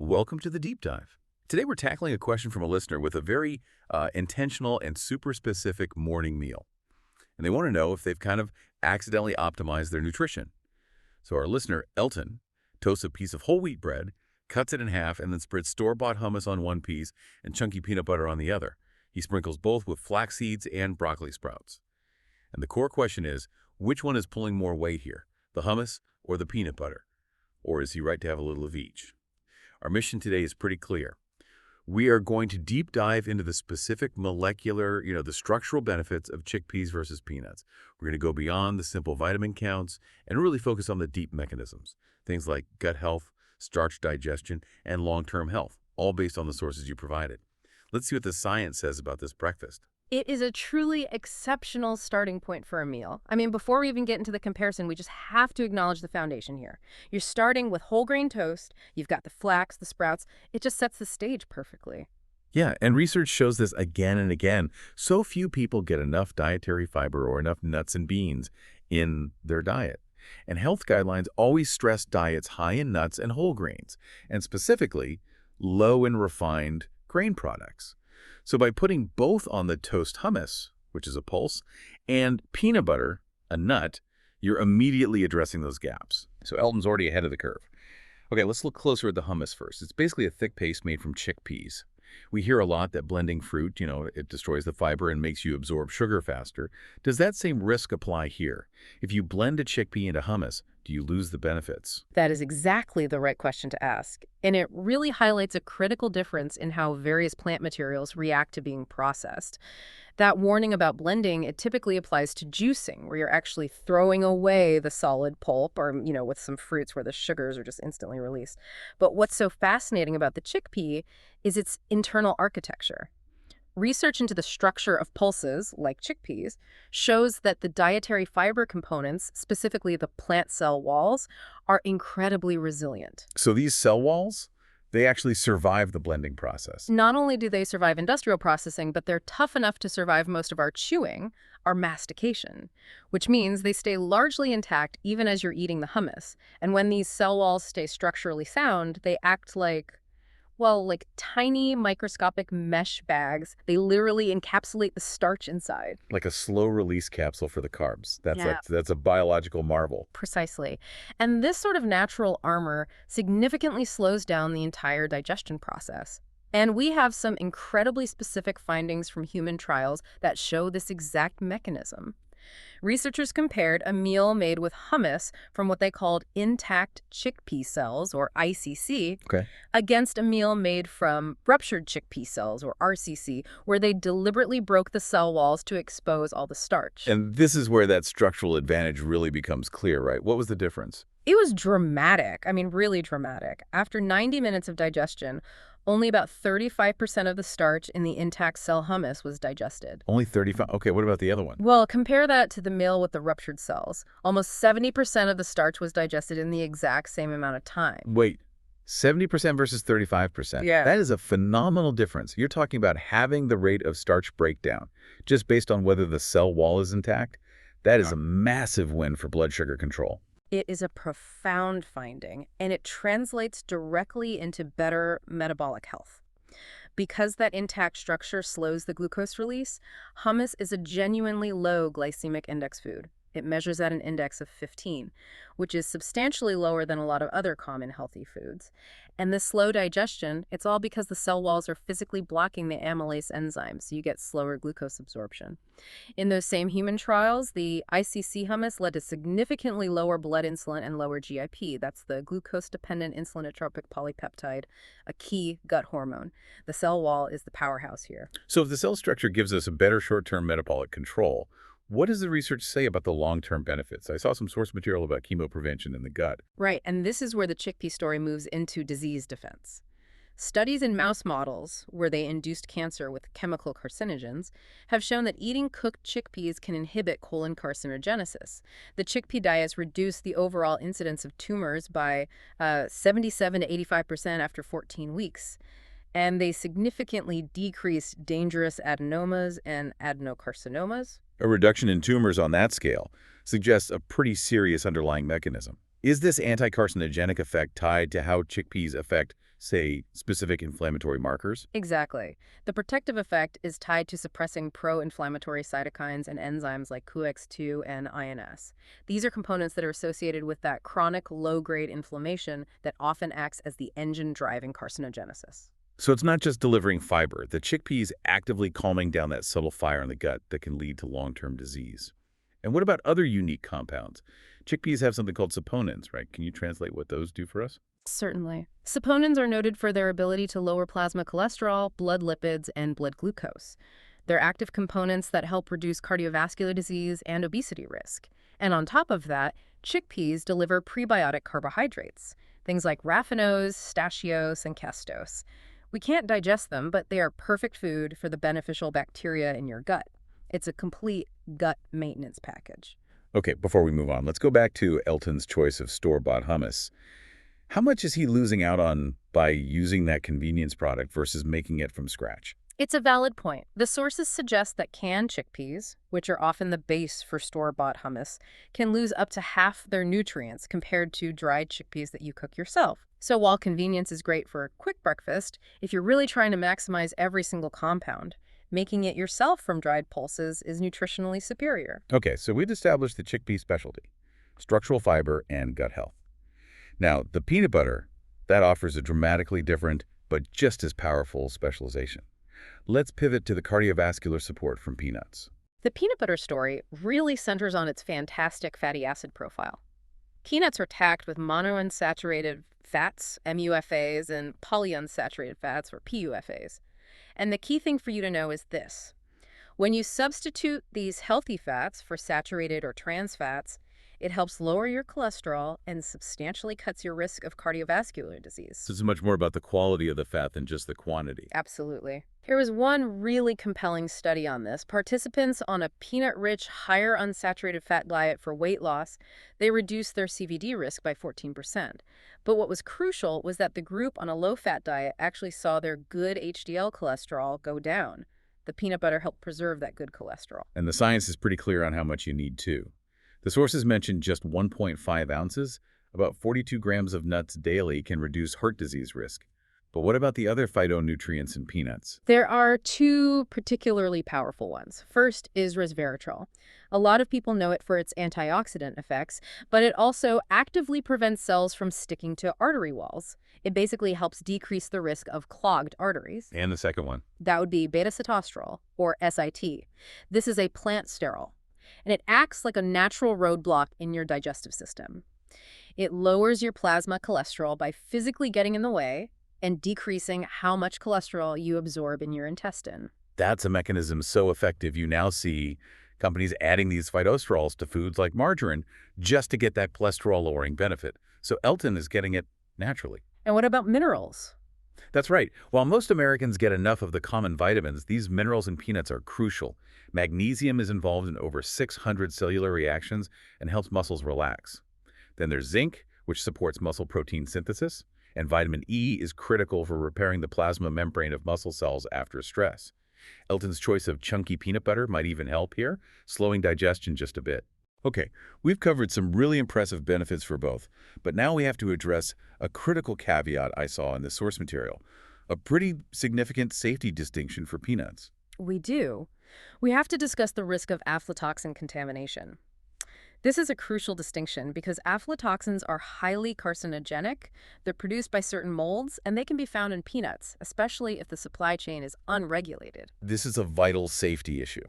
Welcome to the deep dive. Today we're tackling a question from a listener with a very intentional and super specific morning meal. And they want to know if they've kind of accidentally optimized their nutrition. So our listener, Elton, toasts a piece of whole wheat bread, cuts it in half, and then spreads store-bought hummus on one piece and chunky peanut butter on the other. He sprinkles both with flax seeds and broccoli sprouts. And the core question is, which one is pulling more weight here, the hummus or the peanut butter? Or is he right to have a little of each? Our mission today is pretty clear. We are going to deep dive into the specific molecular, the structural benefits of chickpeas versus peanuts. We're going to go beyond the simple vitamin counts and really focus on the deep mechanisms, things like gut health, starch digestion, and long-term health, all based on the sources you provided. Let's see what the science says about this breakfast. It is a truly exceptional starting point for a meal. I mean, before we even get into the comparison, we just have to acknowledge the foundation here. You're starting with whole grain toast, you've got the flax, the sprouts. It just sets the stage perfectly. Yeah, and research shows this again and again. So few people get enough dietary fiber or enough nuts and beans in their diet. And health guidelines always stress diets high in nuts and whole grains, and specifically low in refined grain products. So by putting both on the toast hummus, which is a pulse, and peanut butter, a nut, you're immediately addressing those gaps. So Elton's already ahead of the curve. Okay, let's look closer at the hummus first. It's basically a thick paste made from chickpeas. We hear a lot that blending fruit, it destroys the fiber and makes you absorb sugar faster. Does that same risk apply here? If you blend a chickpea into hummus, do you lose the benefits? That is exactly the right question to ask. And it really highlights a critical difference in how various plant materials react to being processed. That warning about blending, it typically applies to juicing, where you're actually throwing away the solid pulp or, with some fruits where the sugars are just instantly released. But what's so fascinating about the chickpea is its internal architecture. Research into the structure of pulses, like chickpeas, shows that the dietary fiber components, specifically the plant cell walls, are incredibly resilient. So these cell walls, they actually survive the blending process. Not only do they survive industrial processing, but they're tough enough to survive most of our chewing, our mastication, which means they stay largely intact even as you're eating the hummus. And when these cell walls stay structurally sound, they act like tiny microscopic mesh bags. They literally encapsulate the starch inside. Like a slow-release capsule for the carbs. Yeah. That's a biological marvel. Precisely. And this sort of natural armor significantly slows down the entire digestion process. And we have some incredibly specific findings from human trials that show this exact mechanism. Researchers compared a meal made with hummus from what they called intact chickpea cells, or ICC, against a meal made from ruptured chickpea cells, or RCC, where they deliberately broke the cell walls to expose all the starch. And this is where that structural advantage really becomes clear, right? What was the difference? It was dramatic. I mean, really dramatic. After 90 minutes of digestion, only about 35% of the starch in the intact cell hummus was digested. Only 35? Okay, what about the other one? Well, compare that to the meal with the ruptured cells. Almost 70% of the starch was digested in the exact same amount of time. Wait, 70% versus 35%? Yeah. That is a phenomenal difference. You're talking about having the rate of starch breakdown just based on whether the cell wall is intact. That is a massive win for blood sugar control. It is a profound finding, and it translates directly into better metabolic health. Because that intact structure slows the glucose release, hummus is a genuinely low glycemic index food. It measures at an index of 15, which is substantially lower than a lot of other common healthy foods. And this slow digestion, it's all because the cell walls are physically blocking the amylase enzyme, so you get slower glucose absorption. In those same human trials, the ICC hummus led to significantly lower blood insulin and lower GIP. That's the glucose-dependent insulinotropic polypeptide, a key gut hormone. The cell wall is the powerhouse here. So if the cell structure gives us a better short-term metabolic control, what does the research say about the long-term benefits? I saw some source material about chemoprevention in the gut. Right, and this is where the chickpea story moves into disease defense. Studies in mouse models, where they induced cancer with chemical carcinogens, have shown that eating cooked chickpeas can inhibit colon carcinogenesis. The chickpea diets reduce the overall incidence of tumors by 77 to 85% after 14 weeks. And they significantly decrease dangerous adenomas and adenocarcinomas. A reduction in tumors on that scale suggests a pretty serious underlying mechanism. Is this anti-carcinogenic effect tied to how chickpeas affect say, specific inflammatory markers? Exactly. The protective effect is tied to suppressing pro-inflammatory cytokines and enzymes like COX-2 and INS. These are components that are associated with that chronic low-grade inflammation that often acts as the engine driving carcinogenesis. So it's not just delivering fiber. The chickpea is actively calming down that subtle fire in the gut that can lead to long-term disease. And what about other unique compounds? Chickpeas have something called saponins, right? Can you translate what those do for us? Certainly. Saponins are noted for their ability to lower plasma cholesterol, blood lipids, and blood glucose. They're active components that help reduce cardiovascular disease and obesity risk. And on top of that, chickpeas deliver prebiotic carbohydrates, things like raffinose, stachioose, and castos. We can't digest them, but they are perfect food for the beneficial bacteria in your gut. It's a complete gut maintenance package. Okay, before we move on, let's go back to Elton's choice of store-bought hummus. How much is he losing out on by using that convenience product versus making it from scratch? It's a valid point. The sources suggest that canned chickpeas, which are often the base for store-bought hummus, can lose up to half their nutrients compared to dried chickpeas that you cook yourself. So while convenience is great for a quick breakfast, if you're really trying to maximize every single compound, making it yourself from dried pulses is nutritionally superior. Okay, so we'd established the chickpea specialty, structural fiber, and gut health. Now, the peanut butter, that offers a dramatically different but just as powerful specialization. Let's pivot to the cardiovascular support from peanuts. The peanut butter story really centers on its fantastic fatty acid profile. Peanuts are packed with monounsaturated fats, MUFAs, and polyunsaturated fats, or PUFAs. And the key thing for you to know is this. When you substitute these healthy fats for saturated or trans fats, it helps lower your cholesterol and substantially cuts your risk of cardiovascular disease. So it's much more about the quality of the fat than just the quantity. Absolutely. Here was one really compelling study on this. Participants on a peanut-rich, higher unsaturated fat diet for weight loss, they reduced their CVD risk by 14%. But what was crucial was that the group on a low-fat diet actually saw their good HDL cholesterol go down. The peanut butter helped preserve that good cholesterol. And the science is pretty clear on how much you need, too. The sources mentioned just 1.5 ounces, about 42 grams of nuts daily can reduce heart disease risk. But what about the other phytonutrients in peanuts? There are two particularly powerful ones. First is resveratrol. A lot of people know it for its antioxidant effects, but it also actively prevents cells from sticking to artery walls. It basically helps decrease the risk of clogged arteries. And the second one? That would be beta-sitosterol, or SIT. This is a plant sterol, and it acts like a natural roadblock in your digestive system. It lowers your plasma cholesterol by physically getting in the way and decreasing how much cholesterol you absorb in your intestine. That's a mechanism so effective you now see companies adding these phytosterols to foods like margarine just to get that cholesterol-lowering benefit. So Elton is getting it naturally. And what about minerals? That's right. While most Americans get enough of the common vitamins, these minerals in peanuts are crucial. Magnesium is involved in over 600 cellular reactions and helps muscles relax. Then there's zinc, which supports muscle protein synthesis, and vitamin E is critical for repairing the plasma membrane of muscle cells after stress. Elton's choice of chunky peanut butter might even help here, slowing digestion just a bit. Okay, we've covered some really impressive benefits for both, but now we have to address a critical caveat I saw in the source material, a pretty significant safety distinction for peanuts. We do. We have to discuss the risk of aflatoxin contamination. This is a crucial distinction because aflatoxins are highly carcinogenic, they're produced by certain molds, and they can be found in peanuts, especially if the supply chain is unregulated. This is a vital safety issue.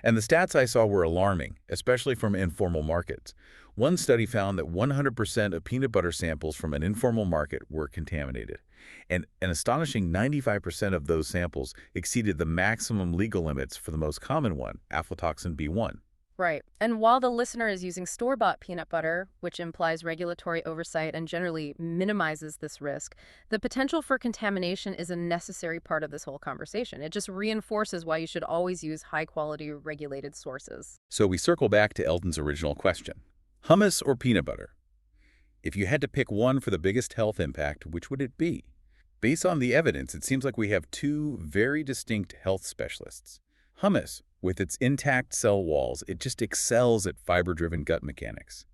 And the stats I saw were alarming, especially from informal markets. One study found that 100% of peanut butter samples from an informal market were contaminated. And an astonishing 95% of those samples exceeded the maximum legal limits for the most common one, aflatoxin B1. Right. And while the listener is using store-bought peanut butter, which implies regulatory oversight and generally minimizes this risk, the potential for contamination is a necessary part of this whole conversation. It just reinforces why you should always use high-quality regulated sources. So we circle back to Elton's original question. Hummus or peanut butter? If you had to pick one for the biggest health impact, which would it be? Based on the evidence, it seems like we have two very distinct health specialists. Hummus, with its intact cell walls, it just excels at fiber-driven gut mechanics.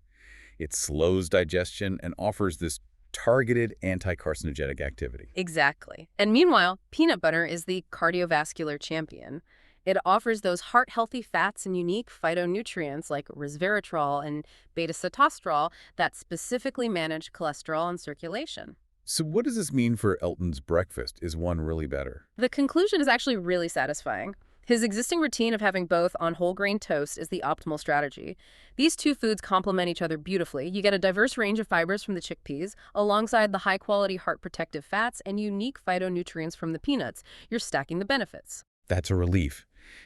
It slows digestion and offers this targeted anti-carcinogenic activity. Exactly. And meanwhile, peanut butter is the cardiovascular champion. It offers those heart-healthy fats and unique phytonutrients like resveratrol and beta-sitosterol that specifically manage cholesterol and circulation. So what does this mean for Elton's breakfast? Is one really better? The conclusion is actually really satisfying. His existing routine of having both on whole grain toast is the optimal strategy. These two foods complement each other beautifully. You get a diverse range of fibers from the chickpeas, alongside the high-quality heart protective fats and unique phytonutrients from the peanuts. You're stacking the benefits. That's a relief.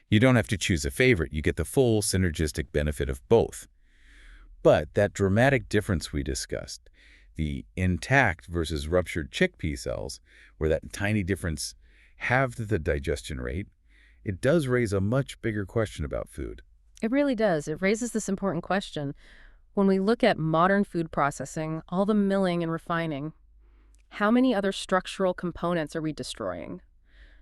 You don't have to choose a favorite. You get the full synergistic benefit of both. But that dramatic difference we discussed, the intact versus ruptured chickpea cells, where that tiny difference halved the digestion rate, it does raise a much bigger question about food. It really does. It raises this important question. When we look at modern food processing, all the milling and refining, how many other structural components are we destroying?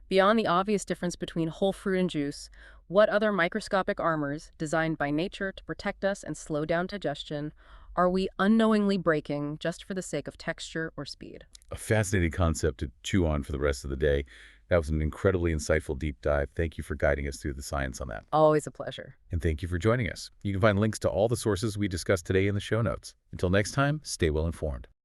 Beyond the obvious difference between whole fruit and juice, what other microscopic armors, designed by nature to protect us and slow down digestion, are we unknowingly breaking just for the sake of texture or speed? A fascinating concept to chew on for the rest of the day. That was an incredibly insightful deep dive. Thank you for guiding us through the science on that. Always a pleasure. And thank you for joining us. You can find links to all the sources we discussed today in the show notes. Until next time, stay well informed.